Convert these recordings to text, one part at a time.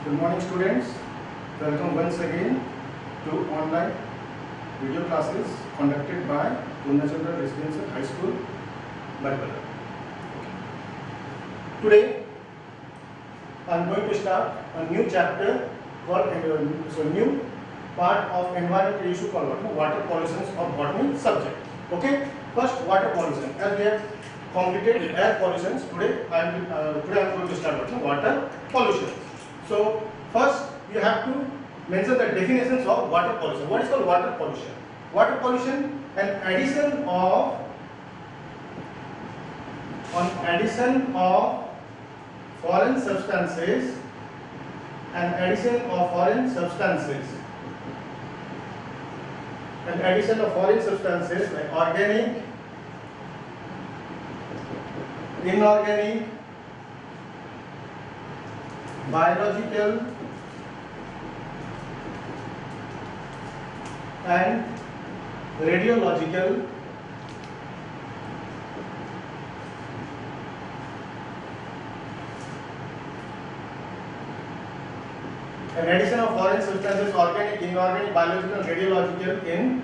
Good morning students, welcome once again to online video classes conducted by Purnachandra Residential High School, Barbara. Today I am going to start a new chapter called new part of environmental issue called water pollution of botany subject. Okay, first water pollution. As we have completed air pollution, today I am going to start water pollution. So first you have to mention the definitions of water pollution. What is called water pollution? Water pollution, an addition of foreign substances, like organic, inorganic, biological and radiological an addition of foreign substances, organic, inorganic, biological and radiological in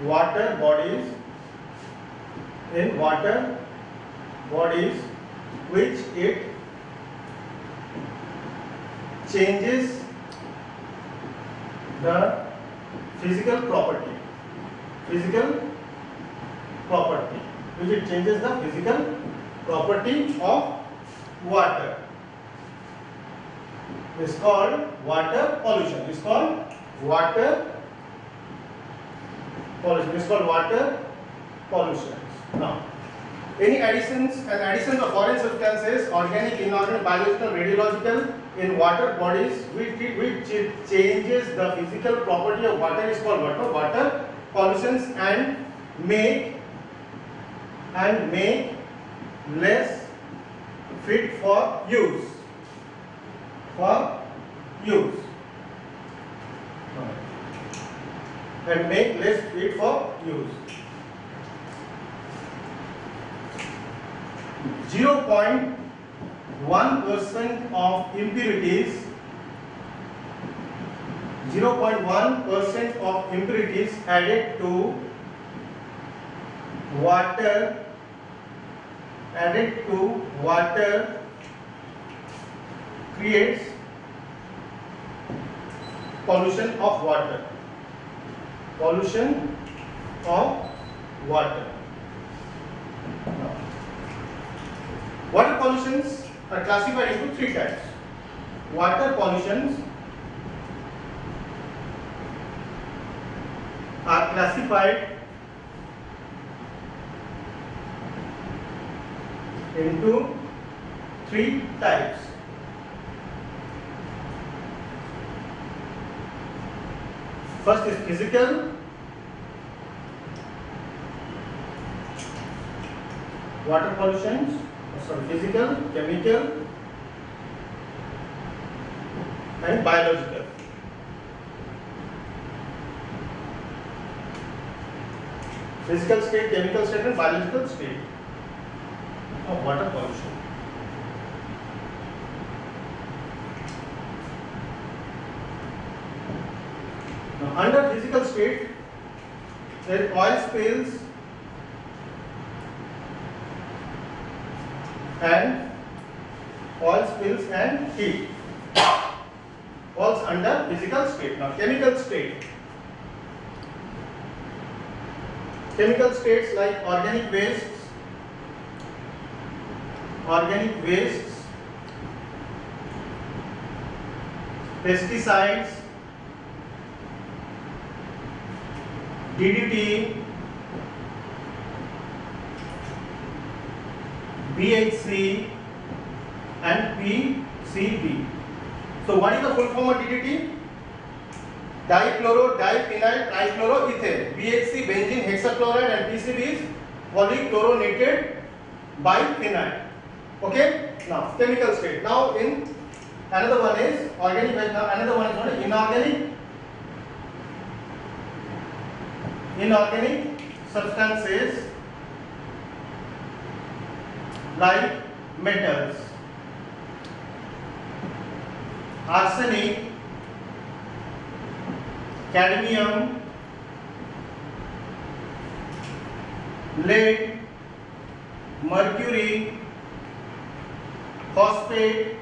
water bodies which it changes the physical property which it changes the physical property of water is called water pollution. Now, any additions of foreign substances, organic, inorganic, biological, radiological in water bodies which changes the physical property of water is called water pollutions and make less fit for use. And make less fit for use. 0.1% of impurities 0.1% of impurities added to water creates pollution of water. Water pollutions are classified into three types. Water pollutions are classified into three types. First is physical water pollutions, physical, chemical and biological. Physical state, chemical state and biological state of water pollution. Now, under physical state, there is oil spills and heat falls under physical state. Now, chemical state. Chemical states like organic wastes, pesticides, DDT, BHC and PCB. So what is the full form of DDT? Dichloro, diphenyl, trichloroethane. BHC, benzene, hexachloride and PCB is polychlorinated biphenyl. Okay? Now, chemical state. Now, in another one is organic waste. Now, another one is what? Inorganic substances like metals, arsenic, cadmium, lead, mercury, phosphate,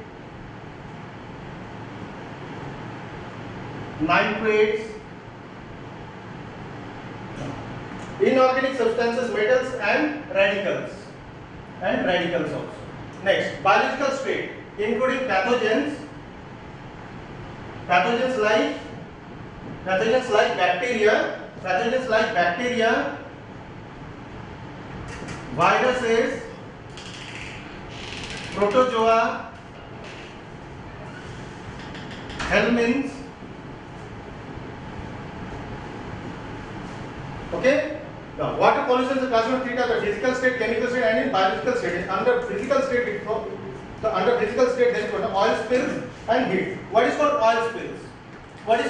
nitrates, inorganic substances, metals and radicals also. Next, biological state including pathogens like bacteria, viruses, protozoa, helminths. Okay. Now, water pollution is classified in three types: physical state, chemical state, and in biological state. Under physical state, there is oil spills and heat. What is called oil spills? Oil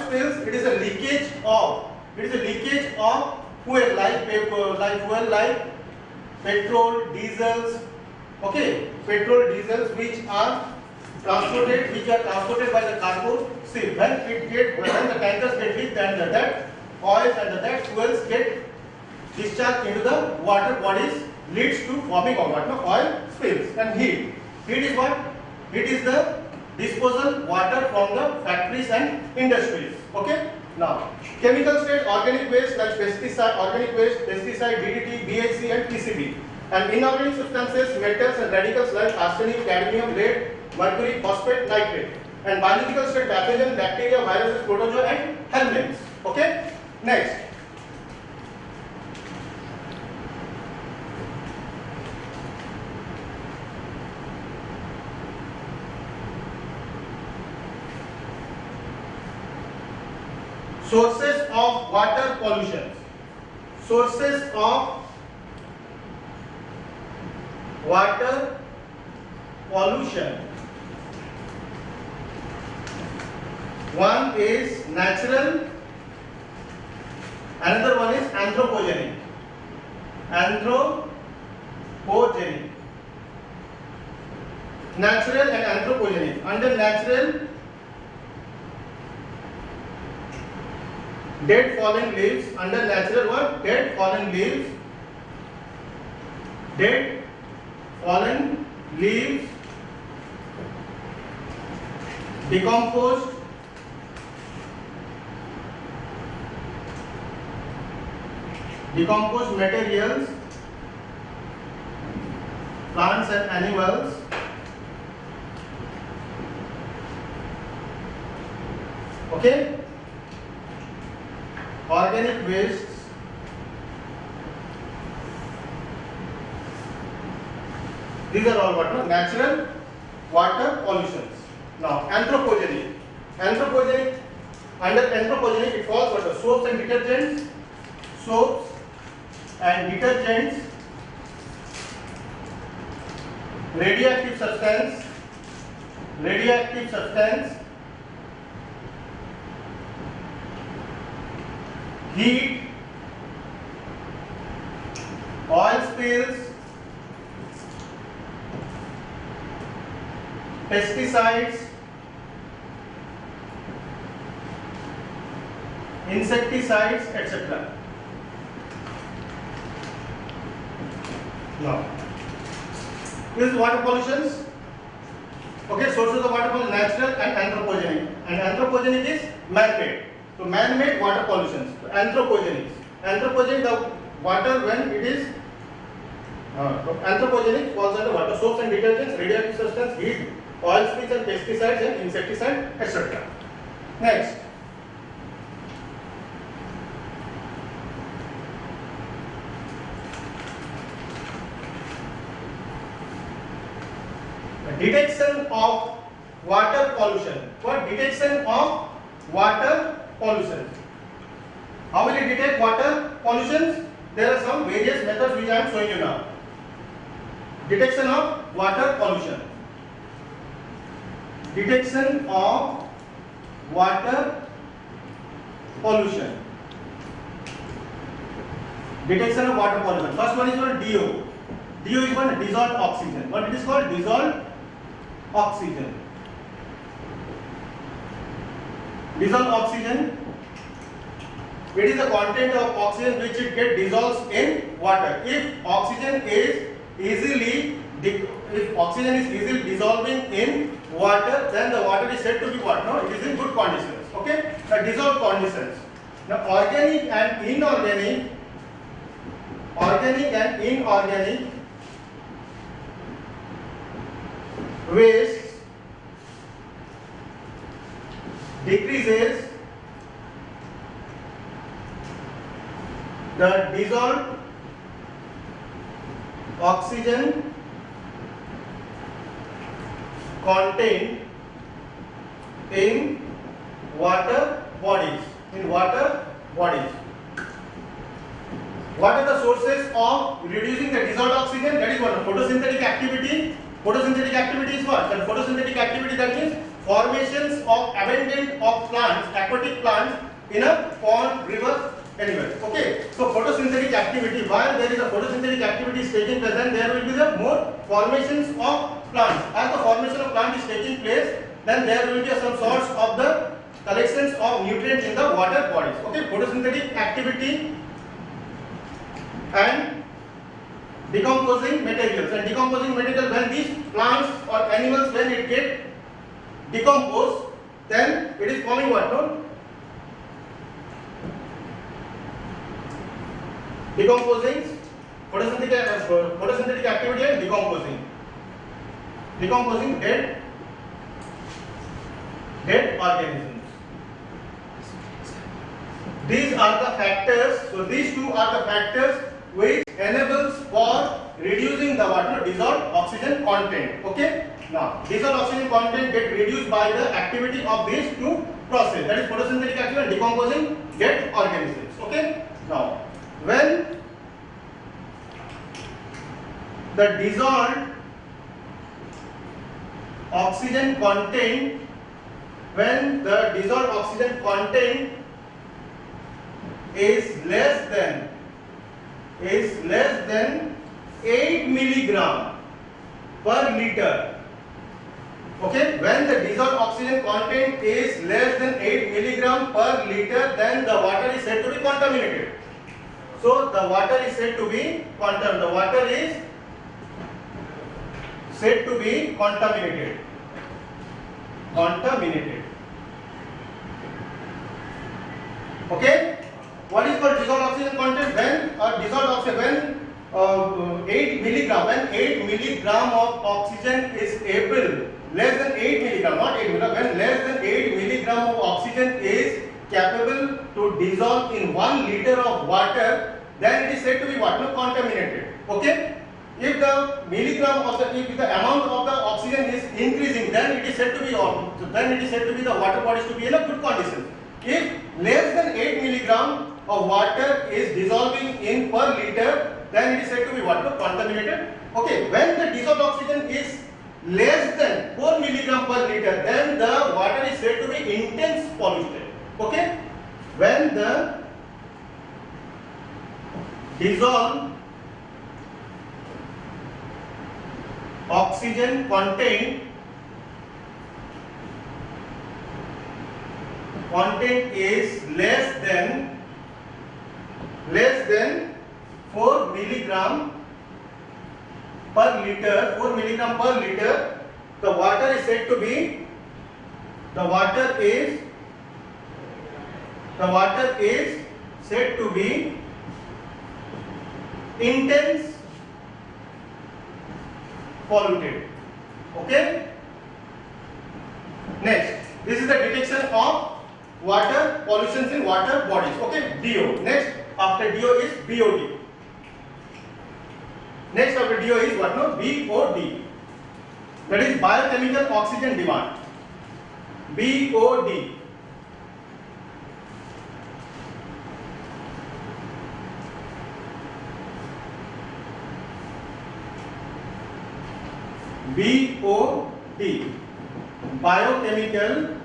spills. It is a leakage of fuel like petrol, diesels. Okay, petrol, diesels, which are transported by the cargo ship. When the tankers get leaked, and that oils and that fuels get discharged into the water bodies, leads to forming of what? Oil spills. And heat is what? Heat is the disposal water from the factories and industries. Okay. Now, chemical state, organic waste like pesticide, DDT, BHC and PCB. And inorganic substances, metals and radicals like arsenic, cadmium, lead, mercury, phosphate, nitrate. And biological state, pathogen, bacteria, viruses, protozoa and helminths. Okay. Next. Sources of water pollution. One is natural, another one is anthropogenic. Natural and anthropogenic. Under natural, dead fallen leaves. Under natural what? Dead fallen leaves, decomposed materials, plants and animals, okay, organic wastes, these are all what? Natural water pollutions. Now, anthropogenic. Under anthropogenic it falls what? Soaps and detergents, radioactive substance, heat, oil spills, pesticides, insecticides, etc. Now, this is water pollutions. Okay, sources of water pollution, natural and anthropogenic. And anthropogenic is man-made. So, man-made water pollutions. Anthropogenic, the water when it is anthropogenic falls under water. Soaps and detergents, radioactive substance, heat, oil spills and pesticides and insecticides, etc. Next. Detection of water pollution. What? Detection of water pollution. How will you detect water pollutions? There are some various methods which I am showing you now. Detection of water pollution. Detection of water pollution. Detection of water pollution. First one is called DO. DO is what? Dissolved oxygen. What it is called? Dissolved oxygen. dissolved oxygen. It is the content of oxygen which it get dissolves in water. If oxygen is easily dissolving in water, then the water is said to be what? No, it is in good conditions. Okay, the dissolved conditions. Now, organic and inorganic waste decreases the dissolved oxygen content in water bodies. What are the sources of reducing the dissolved oxygen? That is what? Photosynthetic activity. Photosynthetic activity is what? The photosynthetic activity, that means formations of abundant of plants, aquatic plants in a pond, river, anywhere. Okay. So photosynthetic activity, while there is a photosynthetic activity is taking place, then there will be the more formations of plants. As the formation of plant is taking place, then there will be some source of the collections of nutrients in the water bodies. Okay. Photosynthetic activity and decomposing materials. And decomposing material, when these plants or animals, when it get decomposed, then it is forming what? No? Decomposing, photosynthetic activity and decomposing dead organisms. These are the factors. So these two are the factors which enables for reducing the water dissolved oxygen content. Okay. Now dissolved oxygen content get reduced by the activity of these two processes, that is photosynthetic activity and decomposing dead organisms. Okay. Now when the dissolved oxygen content is less than 8 milligram per liter. Okay, when the dissolved oxygen content is less than 8 milligram per liter, then the water is said to be contaminated. So the water is said to be contaminated. Okay. What is called dissolved oxygen content? When dissolved oxygen, 8 milligram of oxygen is able, less than 8 milligram, not 8 milligram, when less than 8 milligram of oxygen is capable to dissolve in 1 liter of water, then it is said to be water contaminated. Okay. If the amount of the oxygen is increasing, then it is said to be the water bodies to be in a good condition. If less than 8 milligram of water is dissolving in per liter, then it is said to be water contaminated. Okay, when the dissolved oxygen is less than 4 milligram per liter, then the water is said to be intense polluted. Okay, when the dissolved oxygen content is less than 4 milligram per liter, the water is said to be intense polluted. Okay. Next, this is the detection of water pollutions in water bodies. Okay, DO. Next, after DO is BOD. Next after DO is what? No, BOD. That is biochemical oxygen demand. BOD. BOD, biochemical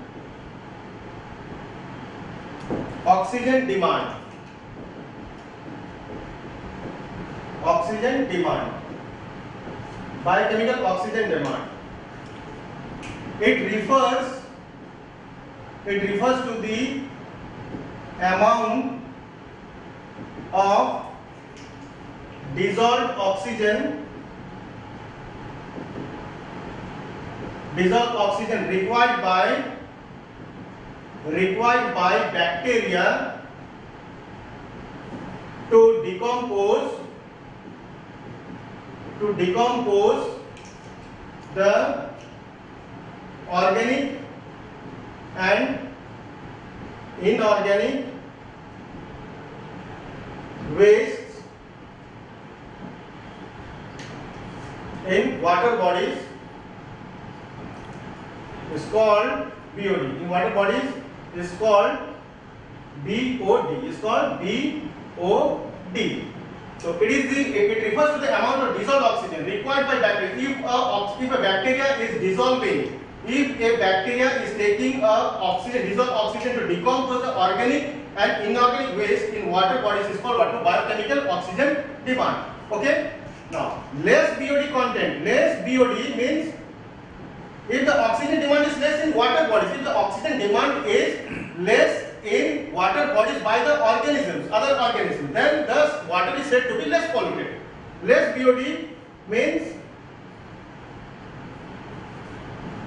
oxygen demand. Biochemical oxygen demand. It refers It refers to the amount of dissolved oxygen required by bacteria to decompose the organic and inorganic wastes in water bodies is called BOD. In water bodies is called BOD. Is called BOD. So it refers to the amount of dissolved oxygen required by bacteria. If a bacteria is dissolving, if a bacteria is taking dissolved oxygen to decompose the organic and inorganic waste in water bodies, is called what? Biochemical oxygen demand. Okay. Now, less BOD content. Less BOD means if the oxygen demand is less in water bodies, if the oxygen demand is less in water bodies by the organisms, other organisms, then thus water is said to be less polluted. Less BOD means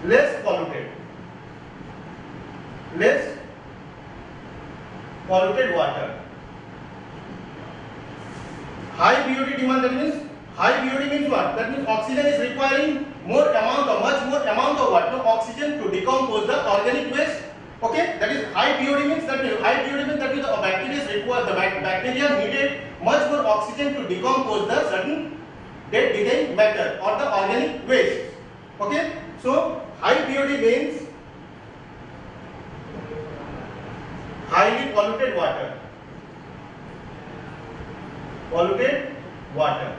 less polluted. Less polluted water. High BOD demand, that means high BOD means what? That means oxygen is requiring much more amount of water, oxygen to decompose the organic waste. Okay, that is high BOD means that the bacteria needed much more oxygen to decompose the certain dead decaying matter or the organic waste. Okay, so high BOD means highly polluted water. Polluted water.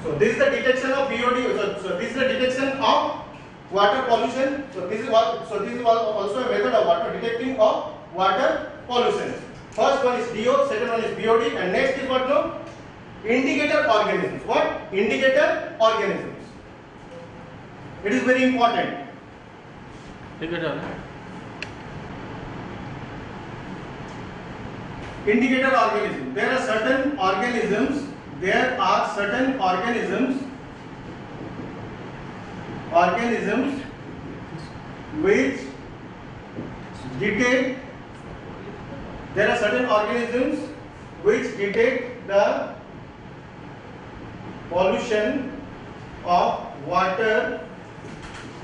So this is the detection of BOD. So this is the detection of water pollution. So this is also a method of water detecting of water pollution. First one is DO, second one is BOD, and next is what? No, indicator organisms. What? Indicator organisms. It is very important. Indicator organism. There are certain organisms which detect the pollution of water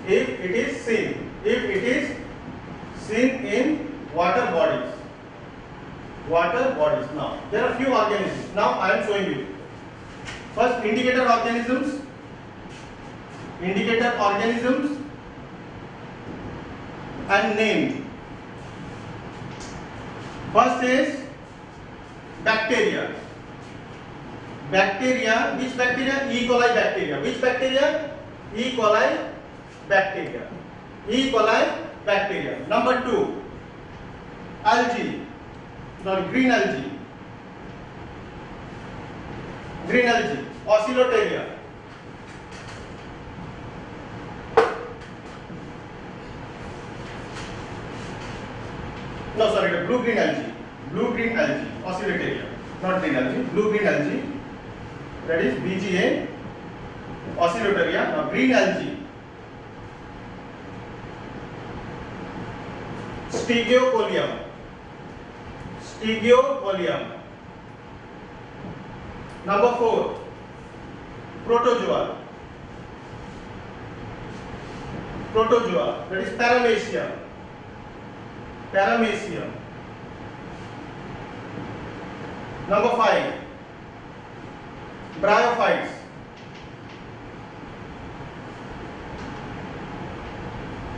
if it is seen in water bodies. Now there are few organisms. Now I am showing you. First, indicator organisms and name. First is bacteria. Which bacteria? E. coli bacteria. Which bacteria? E. coli bacteria. Number 2, algae. Green algae, Oscillatoria. No, sorry, the blue-green algae, Oscillatoria, not green algae, blue-green algae, that is BGA, Oscillatoria. Now, green algae, Stigiopodium. Number 4, protozoa, that is Paramecium. Number 5, bryophytes.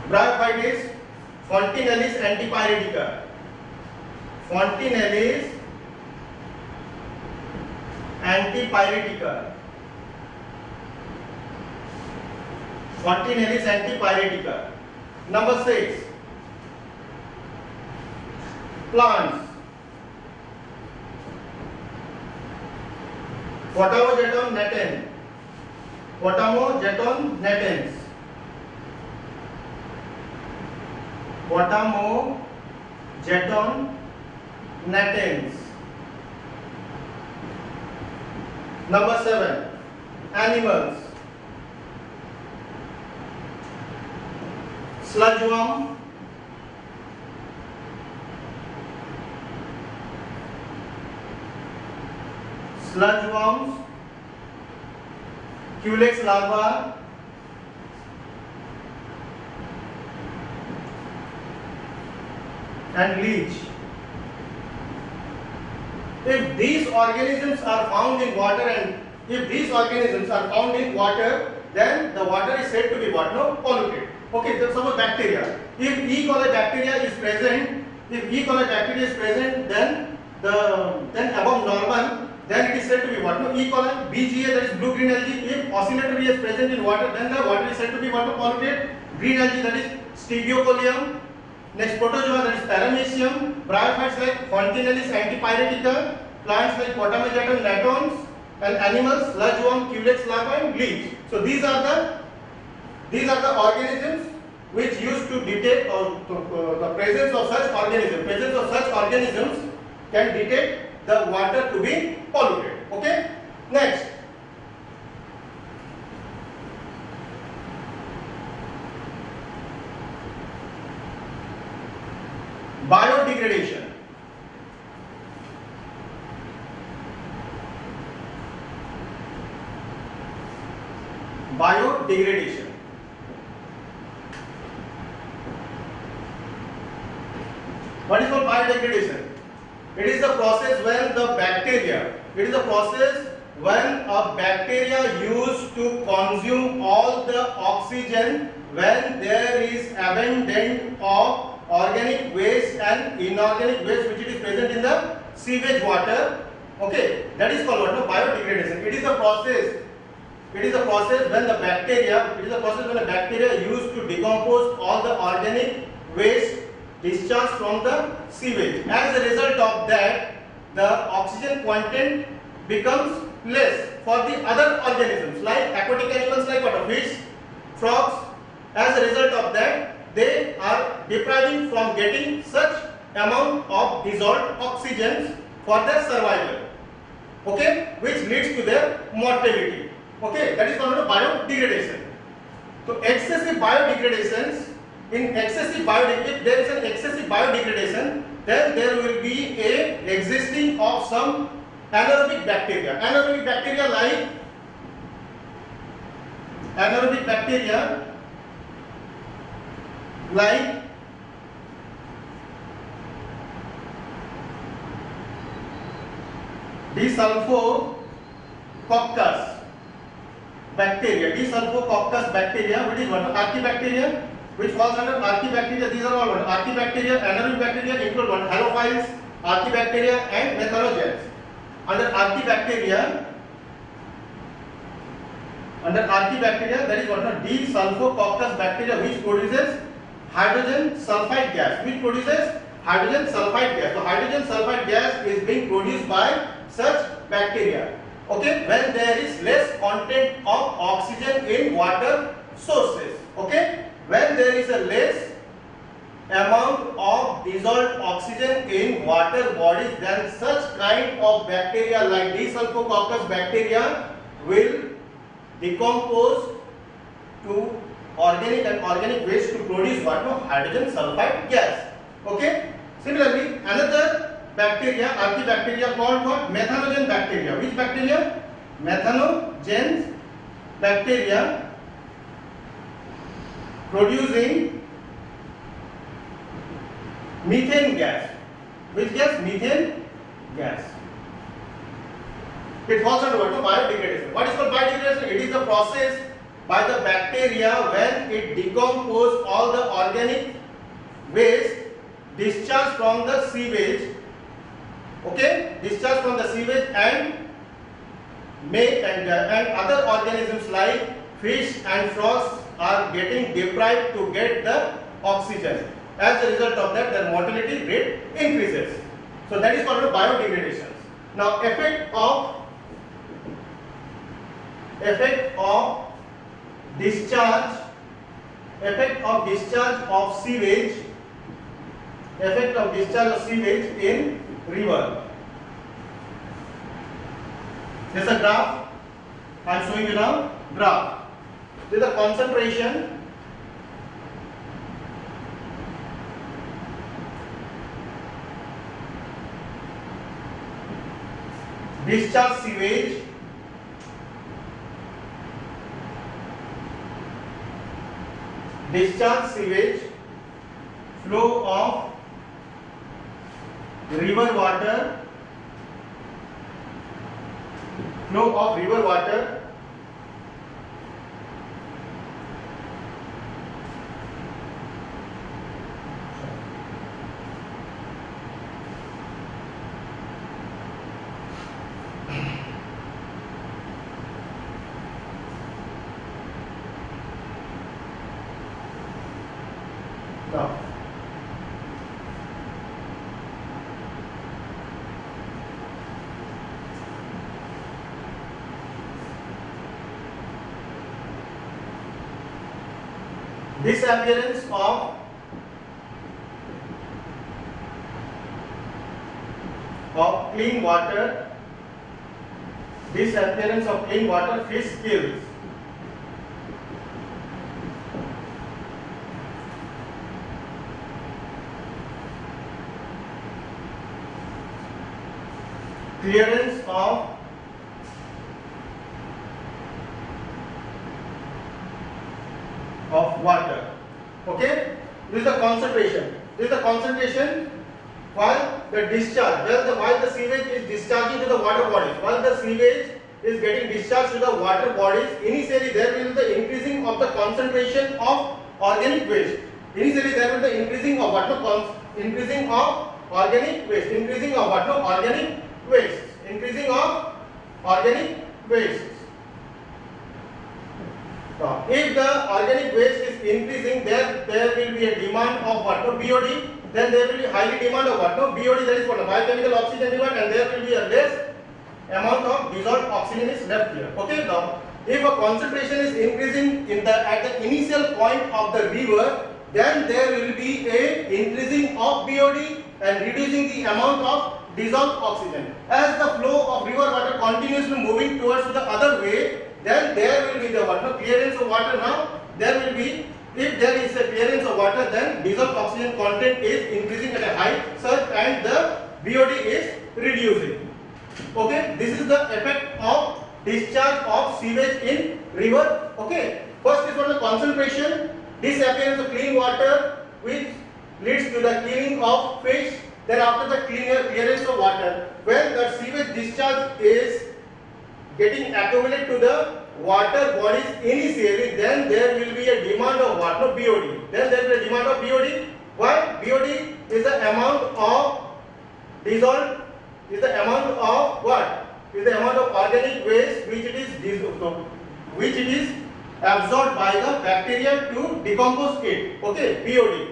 Bryophyte is Fontanellis antipyretica. Number 6, plants. Potamogeton natans. Potamogeton natans. Number 7, animals. Sludgeworm, sludgeworms, Culex larva, and leech. If these organisms are found in water, then the water is said to be what? No, polluted. Okay, so suppose bacteria. If E. coli bacteria is present, then above normal, then it is said to be what? No, E. coli. BGA, that is blue green algae. If oscillatory is present in water, then the water is said to be what? No, polluted. Green algae, that is Stigiocolium. Next, protozoa, that is Paramecium. Bryophytes like Fontanellis antipyretica. Plants like Potamogeton natans, and animals sludgeworm, Culex larva, and leech. So these are the organisms which used to detect the presence of such organisms. Presence of such organisms can detect the water to be polluted. Okay. Next, biodegradation. Biodegradation. What is called biodegradation? It is the process when a bacteria used to consume all the oxygen when there is abundance of organic waste and inorganic waste which is present in the sewage water. Okay, that is called what? No, biodegradation. It is a process when the bacteria used to decompose all the organic waste discharged from the sewage. As a result of that, the oxygen content becomes less for the other organisms like aquatic animals like what? Fish, frogs. As a result of that, they are depriving from getting such amount of dissolved oxygen for their survival. Okay, which leads to their mortality. Okay, that is called biodegradation. So excessive biodegradation, if there is an excessive biodegradation, then there will be a existing of some anaerobic bacteria. Anaerobic bacteria like Desulfococcus bacteria, which is what? Archaebacteria, which falls under Archaebacteria. These are all what? Archaebacteria. Anaerobic bacteria include what? Halophiles, Archaebacteria, and Methanogens. Under Archaebacteria, that is what? Desulfococcus bacteria, which produces hydrogen sulfide gas. So hydrogen sulfide gas is being produced by such bacteria. Okay, when there is less content of oxygen in water sources. Okay, when there is a less amount of dissolved oxygen in water bodies, then such kind of bacteria like Desulfococcus bacteria will decompose to organic and organic waste to produce what? No, hydrogen sulfide gas. Okay. Similarly, another bacteria, archaebacteria called what? Methanogen bacteria. Which bacteria? Methanogen bacteria producing methane gas. Which gas? Methane gas. It falls under what? Biodegradation. What is called biodegradation? It is the process by the bacteria when it decomposes all the organic waste discharged from the sewage. Okay, discharged from the sewage and other organisms like fish and frogs are getting deprived to get the oxygen. As a result of that, their mortality rate increases. So that is called biodegradation. Now, effect of discharge of sewage Effect of discharge of sewage in river. There's a graph. I am showing you now. Graph. This is the concentration discharge sewage flow of river water now. Disappearance of clean water, fish kills. Clearance of water. Okay, this is the concentration while the discharge, while the sewage is discharging to the water bodies, while the sewage is getting discharged to the water bodies, initially there will be the increasing of the concentration of organic waste. Initially there will be the increasing of what? Increasing of organic waste. Increasing of what? Organic waste. Increasing of organic waste. Now, if the organic waste is increasing, there will be a demand of what? BOD. Then there will be highly demand of what? BOD, that is what? Biochemical oxygen demand, and there will be a less amount of dissolved oxygen is left here. Okay, now if a concentration is increasing at the initial point of the river, then there will be a increasing of BOD and reducing the amount of dissolved oxygen. As the flow of river water continuously moving towards the other way, then there will be the clearance of water. Now there will be, if there is a clearance of water, then dissolved oxygen content is increasing at a high surge and the BOD is reducing. Okay, this is the effect of discharge of sewage in river. Okay, first is what the concentration, disappearance of clean water, which leads to the killing of fish. Then after the clearance of water, when the sewage discharge is getting accumulated to the water bodies initially, then there will be a demand of what? BOD. Then there will be a demand of BOD. Why? BOD is the amount of dissolved, is the amount of what? Is the amount of organic waste which it is absorbed by the bacteria to decompose it. Okay, BOD.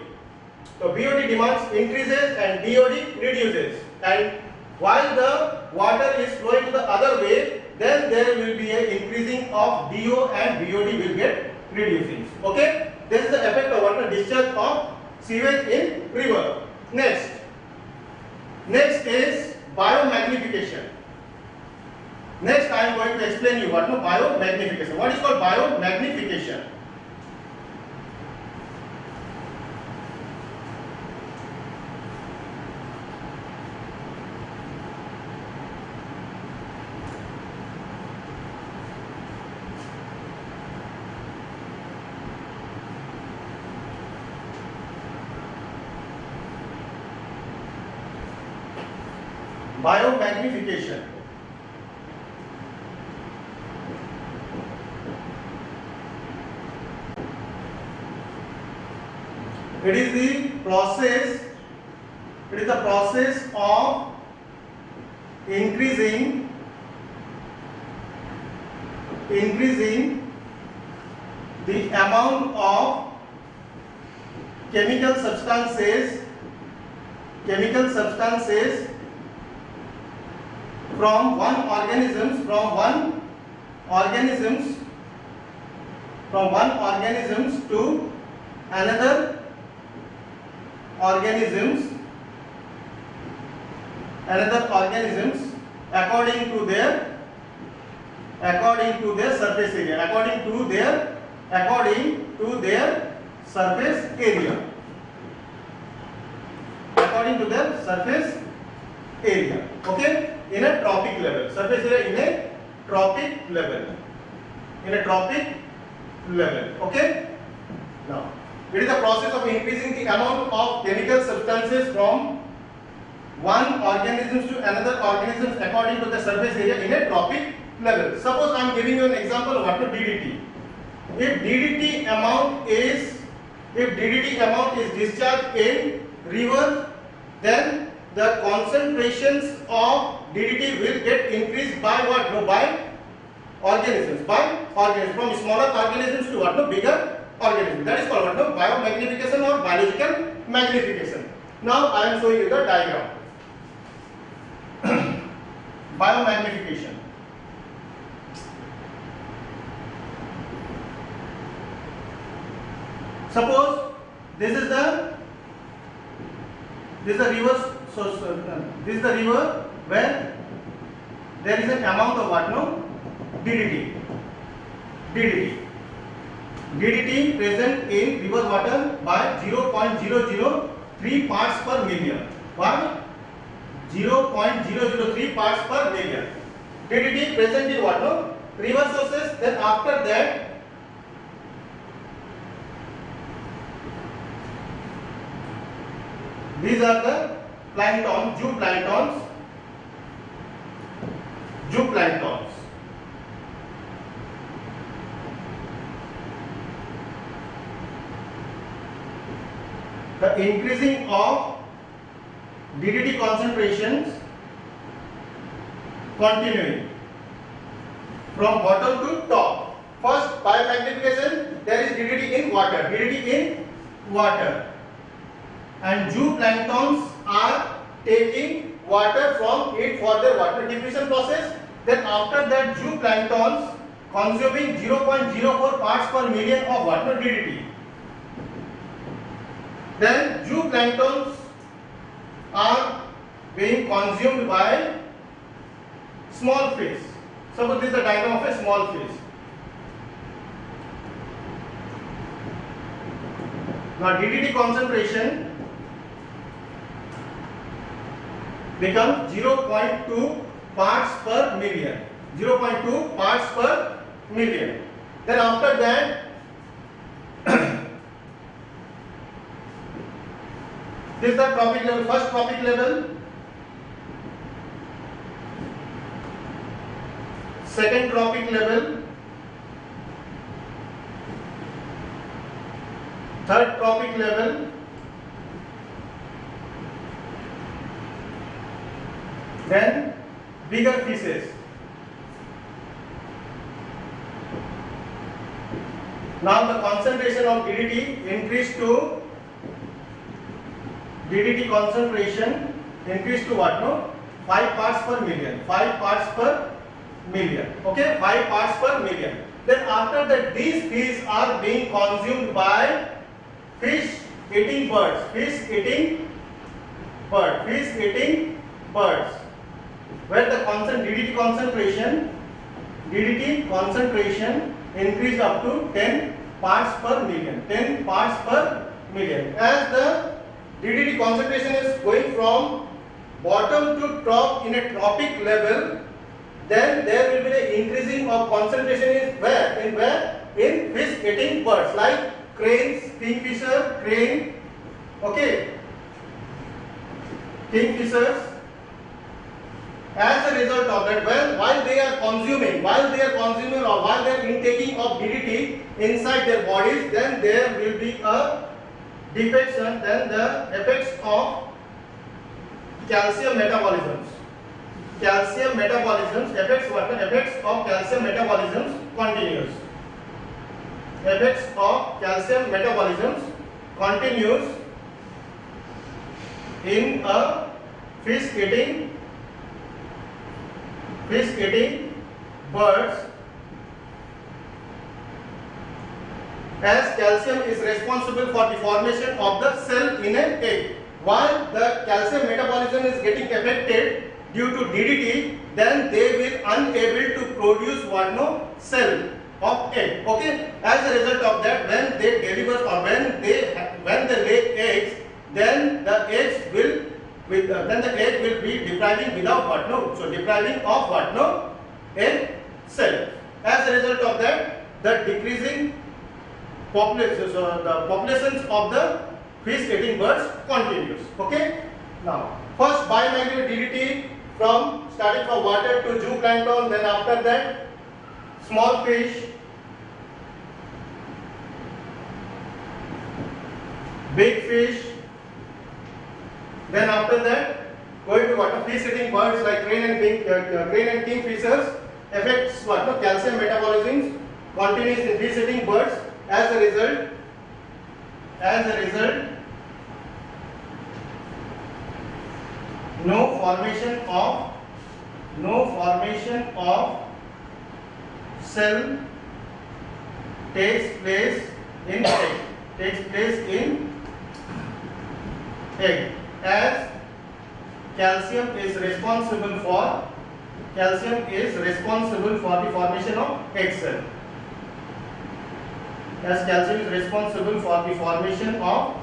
So BOD demands increases and DOD reduces. And while the water is flowing to the other way, then there will be an increasing of DO and BOD will get reducing. Okay, this is the effect of water discharge of sewage in river. Next is biomagnification. Next I am going to explain you what biomagnification. What is called biomagnification? Biomagnification. It is the process of increasing the amount of chemical substances from one organisms to another organisms another organisms according to their surface area, according to their surface area, according to their surface area. Okay, in a trophic level, surface area in a trophic level, okay. Now it is the process of increasing the amount of chemical substances from one organism to another organism according to the surface area in a trophic level. Suppose I am giving you an example of what is DDT. If DDT amount is discharged in river, then the concentrations of DDT will get increased by what? No, by organisms, from smaller organisms to what? No, bigger organisms. That is called what? No, biomagnification or biological magnification. Now I am showing you the diagram. Biomagnification. Suppose this is the river. This is the river where there is an amount of what? No, DDT present in river water by 0.003 parts per million. Why? 0.003 parts per million. DDT present in what? No, river sources. Then after that, these are the zooplanktons. The increasing of DDT concentrations continuing from bottom to top. First, biomagnification, there is DDT in water, and zooplanktons are taking water from it for their water diffusion process. Then after that, zooplanktons consuming 0.04 parts per million of water DDT. Then zooplanktons are being consumed by small fish. Suppose this is the diagram of a small fish. Now DDT concentration becomes 0.2 parts per million. 0.2 parts per million. Then after that, this is the trophic level, first trophic level, second trophic level, third trophic level, then bigger fishes. Now the concentration of DDT increased to what? No, 5 parts per million. 5 parts per million. Okay, 5 parts per million. Then after that, these fish are being consumed by fish eating birds. Where the DDT concentration increased up to 10 parts per million. 10 parts per million. As the DDT concentration is going from bottom to top in a trophic level, then there will be an increasing of concentration in in fish eating birds like cranes, kingfisher, crane. Okay, kingfishers. As a result of that, while they are consuming or while they are intaking of DDT inside their bodies, then there will be a defection. Then the effects of calcium metabolisms. Effects of calcium metabolisms continues. Effects of calcium metabolisms continues in a fish eating birds, as calcium is responsible for the formation of the cell in an egg. while the calcium metabolism is getting affected due to DDT, then they will unable to produce what no cell of egg. Okay, as a result of that, when they deliver or when they lay eggs, then the eggs will then the egg will be depriving without what no, so depriving of what no egg cell. As a result of that, the decreasing population, so the populations of the fish eating birds continues. Okay, now first biomagnetic DDT from starting from water to zooplankton, then after that small fish, big fish, then after that going to what fish eating birds like crane and kingfishers affects what no calcium metabolism continues in fish eating birds. As a result no formation of cell takes place in egg, as calcium is responsible for the formation of egg cell. As calcium is responsible for the formation of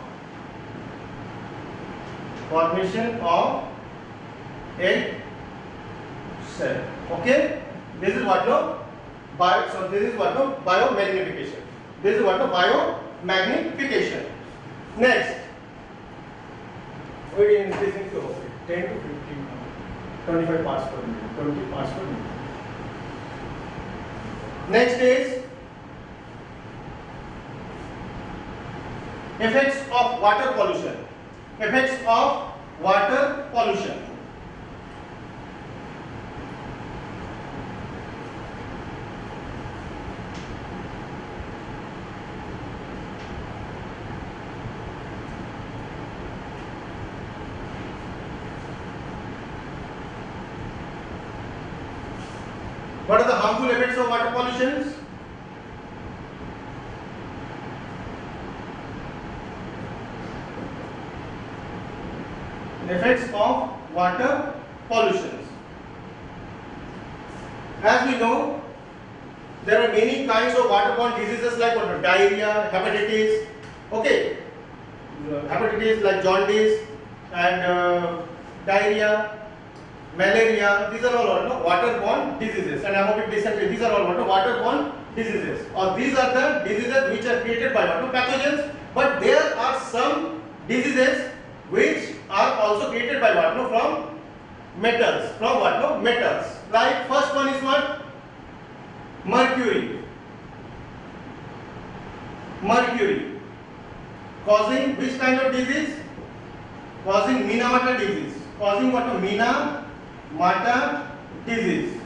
egg cell. Okay, this is what no biomagnification. This is what no biomagnification. Next, we are increasing to 10 to 15, 25 parts per minute, 20 parts per minute. Next is effects of water pollution. Effects of water pollution. What are the harmful effects of water pollution? Effects of water pollution. As we know, there are many kinds of waterborne diseases like what, diarrhea, hepatitis. Okay, hepatitis like jaundice and diarrhea, malaria. These are all waterborne diseases, and amoebic dysentery. These are all waterborne diseases. Or these are the diseases which are created by pathogens. But there are some diseases which are also created by what no from metals. From what no metals. Like first one is what? Mercury. Mercury causing which kind of disease? Causing Minamata disease. Causing what no Minamata disease.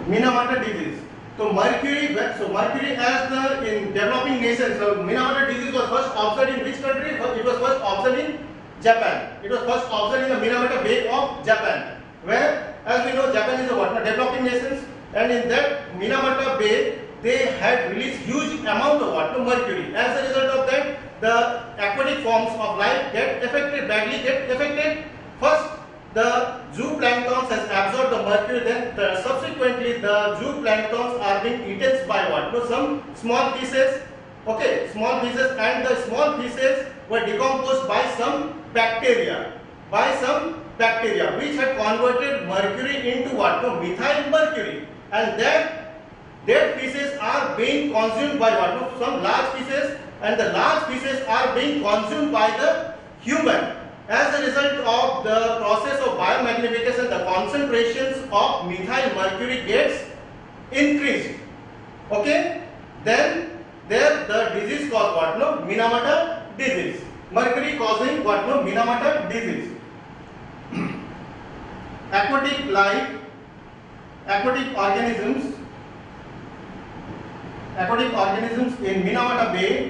Minamata disease. So Mercury has in developing nations. So Minamata disease was first observed in which country? It was first observed in Japan. It was first observed in the Minamata Bay of Japan, where, as we know, Japan is a developing nations, and in that Minamata Bay they had released huge amount of mercury. As a result of that, the aquatic forms of life get affected. First, the zooplanktons has absorbed the mercury, then subsequently the zooplanktons are being eaten by what? Some small pieces. Okay, small pieces, and the small pieces were decomposed by some bacteria. Which had converted mercury into what? Methyl mercury, and that dead pieces are being consumed by what? Some large pieces, and the large pieces are being consumed by the human. As a result of the process of biomagnification, the concentrations of methyl mercury gets increased. Okay, then there the disease called what? Minamata disease. Mercury causing what? Minamata disease. Aquatic life, aquatic organisms in Minamata Bay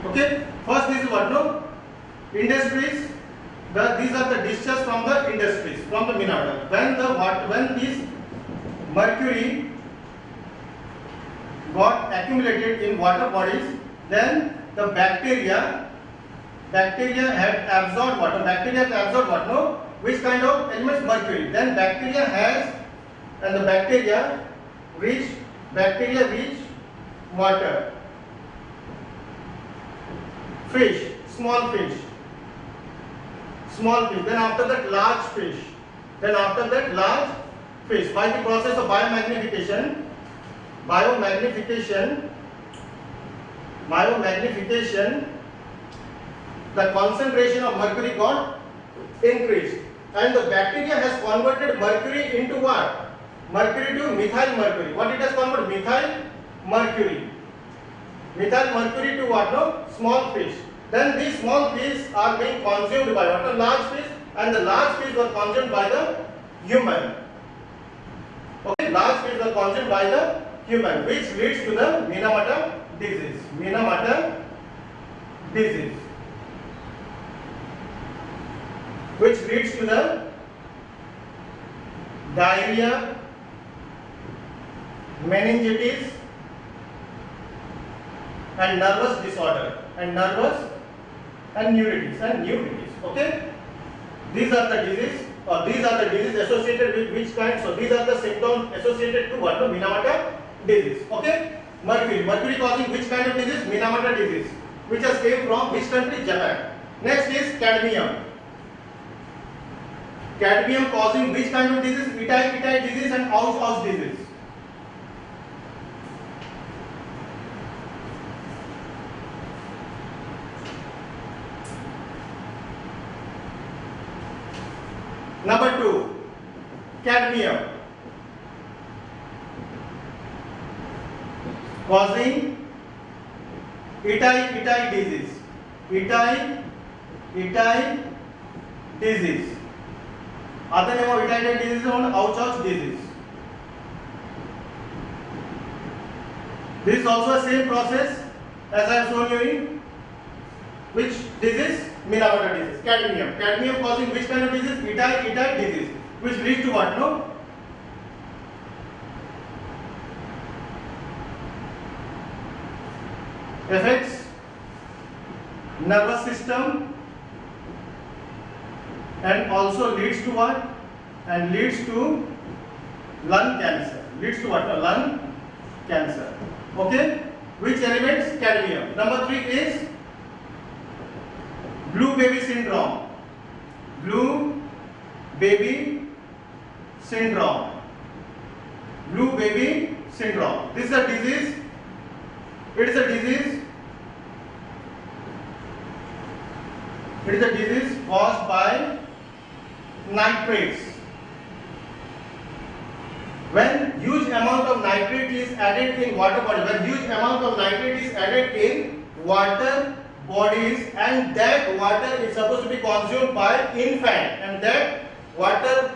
Okay. First is what? No. Industries. These are the discharge from the industries, from the minota. When this mercury got accumulated in water bodies, then the bacteria had absorbed water. Bacteria has absorbed what? No. Which kind of elements? Mercury. Then bacteria reach water. Fish, small fish. Then after that large fish. By the process of biomagnification, the concentration of mercury got increased, and the bacteria has converted mercury into what? Mercury to methyl mercury. What it has converted? Methyl mercury to what? No? Small fish. Then these small fish are being consumed by what? Large fish, and the large fish were consumed by the human. Okay, large fish were consumed by the human, which leads to the Minamata disease. Which leads to the diarrhea, meningitis, and nervous disorder, and neuritis. Okay, these are the diseases associated with which kind? So these are the symptoms associated to what? Minamata disease. Okay, mercury causing which kind of disease? Minamata disease, which has came from which country? Japan. Next is cadmium causing which kind of disease? Itai disease and Aus disease. Number 2, cadmium causing Itai disease. Other name of Itai disease is Aus disease. This is also the same process as I have shown you in which disease? Minamata disease. Cadmium causing which kind of disease? Itai disease, which leads to what? No? Affects nervous system, and also leads to what? And leads to lung cancer. Leads to what? Lung cancer. Okay? Which elements? Cadmium. Number 3 is blue baby syndrome. Blue baby syndrome. This is a disease. It is a disease caused by nitrates. When huge amount of nitrate is added in water bodies, and that water is supposed to be consumed by infant, and that water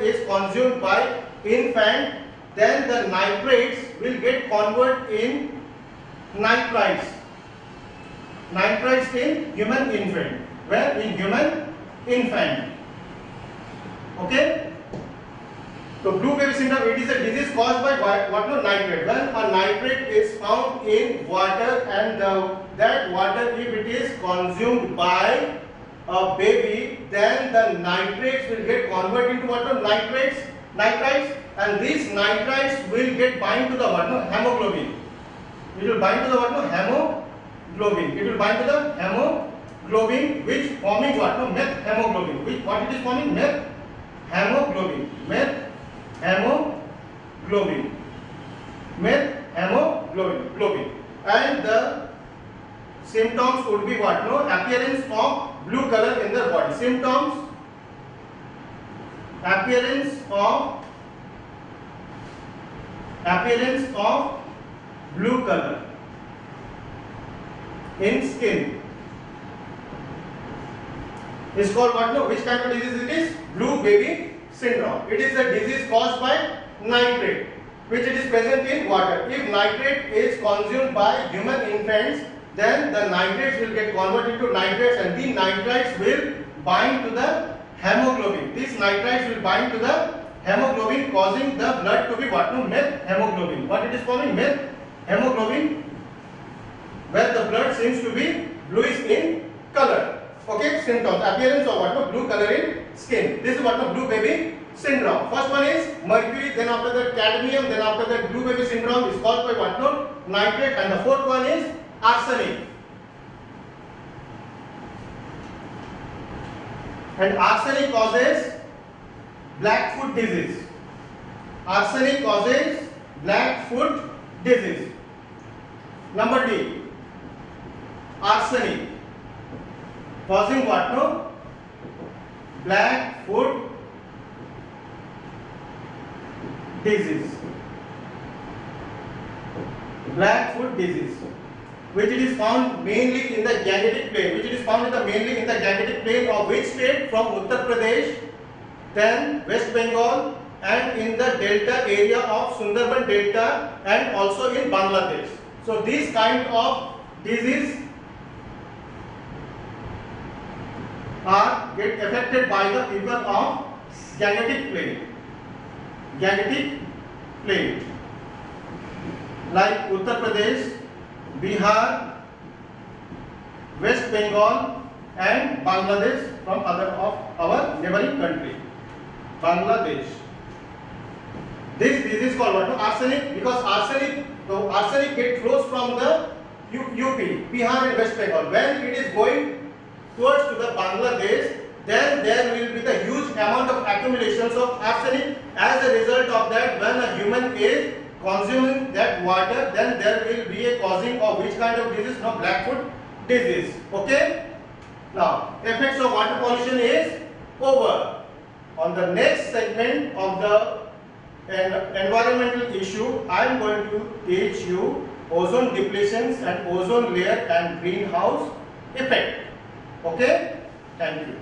is consumed by infant, then the nitrates will get converted in nitrites in human infant. Where? In human infant. Okay. So blue baby syndrome, it is a disease caused by what? No, nitrate. When a nitrate is found in water, and that water, if it is consumed by a baby, then the nitrates will get converted into what? No, nitrites, and these nitrites will get bind to the what? No, hemoglobin. It will bind to the what? No, hemoglobin, which forming what? No, meth hemoglobin. What it is forming? Meth hemoglobin. And the symptoms would be what? No, appearance of blue color in their body. Appearance of blue color in skin is called what? No, which kind of disease it is? Blue baby syndrome. It is a disease caused by nitrate, which it is present in water. If nitrate is consumed by human infants, then the nitrates will get converted to nitrates, and the nitrites will bind to the hemoglobin. These nitrites will bind to the hemoglobin, causing the blood to be what? No, meth hemoglobin. What it is calling? Meth hemoglobin, where the blood seems to be bluish in color. Okay, symptoms, appearance of what? No, blue color in skin. This is what? No, blue baby syndrome. First one is mercury, then after that cadmium, then after that blue baby syndrome is caused by what? No, nitrate, and the fourth one is arsenic. And arsenic causes black foot disease. Arsenic causes black foot disease. Number D, arsenic causing what? No, black foot disease. Black foot disease, which it is found mainly in the Gangetic plain, mainly in the Gangetic plain of which state? From Uttar Pradesh, then West Bengal, and in the delta area of Sundarban Delta, and also in Bangladesh. So these kind of disease get affected by the people of Gangetic plain. Gangetic plain, like Uttar Pradesh, Bihar, West Bengal, and Bangladesh, from other of our neighboring country, Bangladesh. This disease called what? Arsenic, because arsenic gets flows from the UP, Bihar and West Bengal. When it is going towards to the Bangladesh, then there will be the huge amount of accumulations of arsenic. As a result of that, when a human is consuming that water, then there will be a causing of which kind of disease? No, black foot disease. Okay. Now, effects of water pollution is over. On the next segment of the environmental issue, I am going to teach you ozone depletions and ozone layer and greenhouse effect. Okay. Thank you.